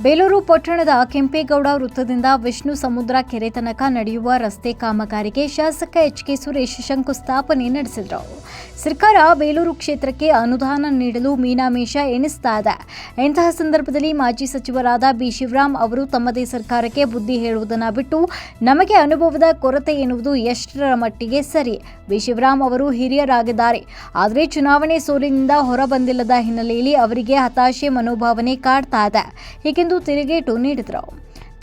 ಬೇಲೂರು ಪಟ್ಟಣದ ಕೆಂಪೇಗೌಡ ವೃತ್ತದಿಂದ ವಿಷ್ಣು ಸಮುದ್ರ ಕೆರೆ ತನಕ ನಡೆಯುವ ರಸ್ತೆ ಕಾಮಗಾರಿಗೆ ಶಾಸಕ ಎಚ್.ಕೆ. ಸುರೇಶ್ ಶಂಕುಸ್ಥಾಪನೆ ನಡೆಸಿದರು. ಸರ್ಕಾರ ಬೇಲೂರು ಕ್ಷೇತ್ರಕ್ಕೆ ಅನುದಾನ ನೀಡಲು ಮೀನಾಮೇಷ ಎಣಿಸ್ತಾ ಇದೆ. ಇಂತಹ ಸಂದರ್ಭದಲ್ಲಿ ಮಾಜಿ ಸಚಿವರಾದ ಬಿ. ಶಿವರಾಮ್ ಅವರು ತಮ್ಮದೇ ಸರ್ಕಾರಕ್ಕೆ ಬುದ್ಧಿ ಹೇಳುವುದನ್ನು ಬಿಟ್ಟು ನಮಗೆ ಅನುಭವದ ಕೊರತೆ ಎನ್ನುವುದು ಎಷ್ಟರ ಮಟ್ಟಿಗೆ ಸರಿ? ಬಿ. ಶಿವರಾಮ್ ಅವರು ಹಿರಿಯರಾಗಿದ್ದಾರೆ. ಆದರೆ ಚುನಾವಣೆ ಸೋಲಿನಿಂದ ಹೊರಬಂದಿಲ್ಲದ ಹಿನ್ನೆಲೆಯಲ್ಲಿ ಅವರಿಗೆ ಹತಾಶೆ ಮನೋಭಾವನೆ ಕಾಡ್ತಾ ಇದೆ ಹೀಗೆಂದು ತಿರುಗೇಟು ನೀಡಿದರು.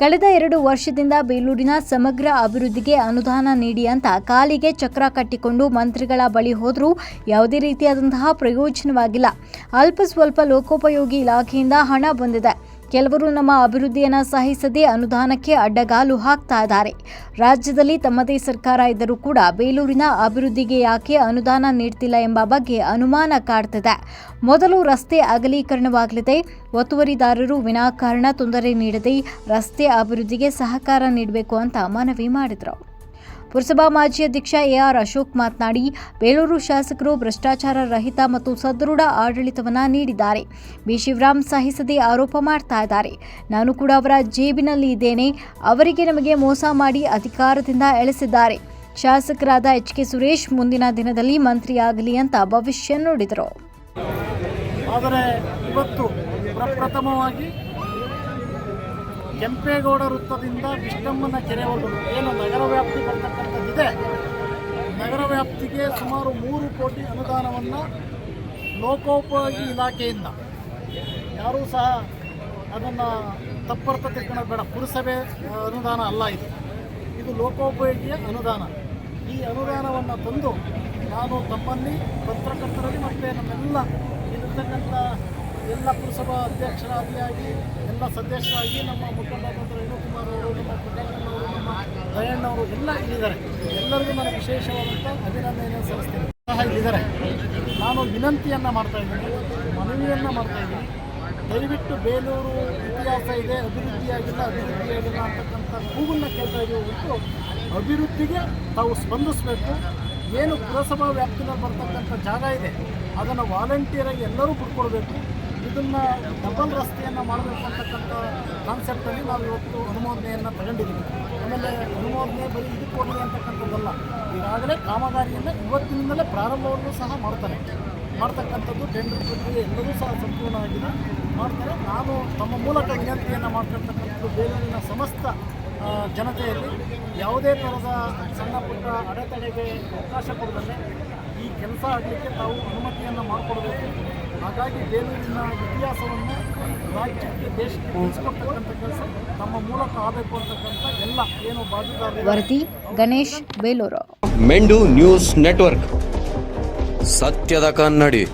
ಕಳೆದ 2 ವರ್ಷದಿಂದ ಬೇಲೂರಿನ ಸಮಗ್ರ ಅಭಿವೃದ್ಧಿಗೆ ಅನುದಾನ ನೀಡಿ ಅಂತ ಕಾಲಿಗೆ ಚಕ್ರ ಕಟ್ಟಿಕೊಂಡು ಮಂತ್ರಿಗಳ ಬಳಿ ಹೋದರೂ ಯಾವುದೇ ರೀತಿಯಾದಂತಹ ಪ್ರಯೋಜನವಾಗಿಲ್ಲ. ಅಲ್ಪ ಸ್ವಲ್ಪ ಲೋಕೋಪಯೋಗಿ ಇಲಾಖೆಯಿಂದ ಹಣ ಬಂದಿದೆ. ಕೆಲವರು ನಮ್ಮ ಅಭಿವೃದ್ಧಿಯನ್ನು ಸಹಿಸದೆ ಅನುದಾನಕ್ಕೆ ಅಡ್ಡಗಾಲು ಹಾಕ್ತಾ ಇದ್ದಾರೆ. ರಾಜ್ಯದಲ್ಲಿ ತಮ್ಮದೇ ಸರ್ಕಾರ ಇದ್ದರೂ ಕೂಡ ಬೇಲೂರಿನ ಅಭಿವೃದ್ಧಿಗೆ ಯಾಕೆ ಅನುದಾನ ನೀಡ್ತಿಲ್ಲ ಎಂಬ ಬಗ್ಗೆ ಅನುಮಾನ ಕಾಡ್ತಿದೆ. ಮೊದಲು ರಸ್ತೆ ಅಗಲೀಕರಣವಾಗಲಿದೆ. ಒತ್ತುವರಿದಾರರು ವಿನಾಕಾರಣ ತೊಂದರೆ ನೀಡದೆ ರಸ್ತೆ ಅಭಿವೃದ್ಧಿಗೆ ಸಹಕಾರ ನೀಡಬೇಕು ಅಂತ ಮನವಿ ಮಾಡಿದರು. ಪುರಸಭಾ ಮಾಜಿ ಅಧ್ಯಕ್ಷ ಎ.ಆರ್. ಅಶೋಕ್ ಮಾತನಾಡಿ, ಬೇಲೂರು ಶಾಸಕರು ಭ್ರಷ್ಟಾಚಾರ ರಹಿತ ಮತ್ತು ಸದೃಢ ಆಡಳಿತವನ್ನು ನೀಡಿದ್ದಾರೆ. ಬಿ. ಶಿವರಾಮ್ ಸಹಿಸದೆ ಆರೋಪ ಮಾಡ್ತಾ ಇದ್ದಾರೆ. ನಾನು ಕೂಡ ಅವರ ಜೇಬಿನಲ್ಲಿ ಇದ್ದೇನೆ. ಅವರಿಗೆ ನಮಗೆ ಮೋಸ ಮಾಡಿ ಅಧಿಕಾರದಿಂದ ಎಳೆಸಿದ್ದಾರೆ. ಶಾಸಕರಾದ ಎಚ್.ಕೆ. ಸುರೇಶ್ ಮುಂದಿನ ದಿನದಲ್ಲಿ ಮಂತ್ರಿಯಾಗಲಿ ಅಂತ ಭವಿಷ್ಯ ನುಡಿದರು. ಆದರೆ ಇವತ್ತು ಪ್ರಪ್ರಥಮವಾಗಿ ಕೆಂಪೇಗೌಡ ವೃತ್ತದಿಂದ ವಿಷ್ಣಮ್ಮನ ಕೆರೆವರೆಗೂ ಏನು ನಗರ ವ್ಯಾಪ್ತಿ ಬರ್ತಕ್ಕಂಥದ್ದಿದೆ, ನಗರ ವ್ಯಾಪ್ತಿಗೆ ಸುಮಾರು 3 ಕೋಟಿ ಅನುದಾನವನ್ನು ಲೋಕೋಪಯೋಗಿ ಇಲಾಖೆಯಿಂದ, ಯಾರೂ ಸಹ ಅದನ್ನು ತಪ್ಪರ್ಥ ತಿಳ್ಕೊಳ್ಳೋದು ಬೇಡ, ಪುರಸಭೆ ಅನುದಾನ ಅಲ್ಲ, ಇದು ಲೋಕೋಪಯೋಗಿಯ ಅನುದಾನ. ಈ ಅನುದಾನವನ್ನು ತಂದು ನಾನು ತಮ್ಮಲ್ಲಿ ಪತ್ರಕರ್ತರಲ್ಲಿ ಮತ್ತು ನಮ್ಮೆಲ್ಲ ಇಲ್ಲಿರ್ತಕ್ಕಂಥ ಎಲ್ಲ ಪುರಸಭಾ ಅಧ್ಯಕ್ಷರಾದಿಯಾಗಿ ಎಲ್ಲ ಸದಸ್ಯರಾಗಿ ನಮ್ಮ ಮುಖಂಡರಾದ ರೇಣುಕುಮಾರ್ ಅವರು, ನಮ್ಮ ಪುಟ್ಟಣ್ಣನವರು, ನಮ್ಮ ದಯಣ್ಣವರು ಎಲ್ಲ ಇಲ್ಲಿದ್ದಾರೆ. ಎಲ್ಲರಿಗೂ ನಾನು ವಿಶೇಷವಾದಂಥ ಅಭಿನಂದನೆ ಸಲ್ಲಿಸ್ತೇನೆ. ಸಹ ಇಲ್ಲಿದ್ದಾರೆ. ನಾನು ವಿನಂತಿಯನ್ನು ಮಾಡ್ತಾಯಿದ್ದೀನಿ, ಮನವಿಯನ್ನು ಮಾಡ್ತಾಯಿದ್ದೀನಿ. ದಯವಿಟ್ಟು ಬೇಲೂರು ಇತಿಹಾಸ ಇದೆ, ಅಭಿವೃದ್ಧಿಯಾಗಿಲ್ಲ ಅಂತಕ್ಕಂಥ ಕೂಗನ್ನು ಕೇಳ್ತಾ ಇದ್ದೀವಿ ಹೊರತು ಅಭಿವೃದ್ಧಿಗೆ ತಾವು ಸ್ಪಂದಿಸಬೇಕು. ಏನು ಪುರಸಭಾ ವ್ಯಾಪ್ತಿನಲ್ಲಿ ಬರ್ತಕ್ಕಂಥ ಜಾಗ ಇದೆ ಅದನ್ನು ವಾಲಂಟಿಯರಾಗಿ ಎಲ್ಲರೂ ಬಿಟ್ಕೊಡ್ಬೇಕು. ಇದನ್ನು ಡಬಲ್ ರಸ್ತೆಯನ್ನು ಮಾಡಬೇಕು ಅಂತಕ್ಕಂಥ ಕಾನ್ಸೆಪ್ಟಲ್ಲಿ ನಾವು ಇವತ್ತು ಅನುಮೋದನೆಯನ್ನು ತಗೊಂಡಿದ್ದೀವಿ. ಆಮೇಲೆ ಅನುಮೋದನೆ ಬರೀ ಇದಕ್ಕೆ ಹೋಗಲಿ ಅಂತಕ್ಕಂಥದ್ದಲ್ಲ, ಈಗಾಗಲೇ ಕಾಮಗಾರಿಯನ್ನು ಇವತ್ತಿನಿಂದಲೇ ಪ್ರಾರಂಭವನ್ನು ಸಹ ಮಾಡ್ತಕ್ಕಂಥದ್ದು ಟೆಂಡರ್ ಪ್ರಕ್ರಿಯೆ ಎಲ್ಲರೂ ಸಹ ಸಂಪೂರ್ಣವಾಗಿದೆ, ಮಾಡ್ತಾರೆ. ನಾನು ತಮ್ಮ ಮೂಲಕ ವಿನಂತಿಯನ್ನು ಮಾಡ್ತಿರ್ತಕ್ಕಂಥದ್ದು ಬೇಲೂರಿನ ಸಮಸ್ತ ಜನತೆಯಲ್ಲಿ ಯಾವುದೇ ಥರದ ಸಣ್ಣ ಪುಟ್ಟ ಅಡೆತಡೆಗೆ ಅವಕಾಶ ಕೊಡದಲ್ಲೇ ಈ ಕೆಲಸ ಆಗಲಿಕ್ಕೆ ತಾವು ಅನುಮತಿಯನ್ನು ಮಾಡಿಕೊಡಬೇಕು. ಹಾಗಾಗಿ ಬೇಲೂರಿನ ಇತಿಹಾಸವನ್ನು ರಾಜ್ಯಕ್ಕೆ, ದೇಶಕ್ಕೆ ತಿಳಿಸ್ಕೊಡ್ತಕ್ಕಂಥ ಕೆಲಸ ತಮ್ಮ ಮೂಲಕ ಆಗಬೇಕು ಅಂತಕ್ಕಂಥ ಎಲ್ಲ ಏನು ಬಾಜುದಾರರು. ವರದಿ ಗಣೇಶ್, ಬೇಲೂರು. ಮೆಂಡು ನ್ಯೂಸ್ ನೆಟ್ವರ್ಕ್, ಸತ್ಯದ ಕನ್ನಡಿ.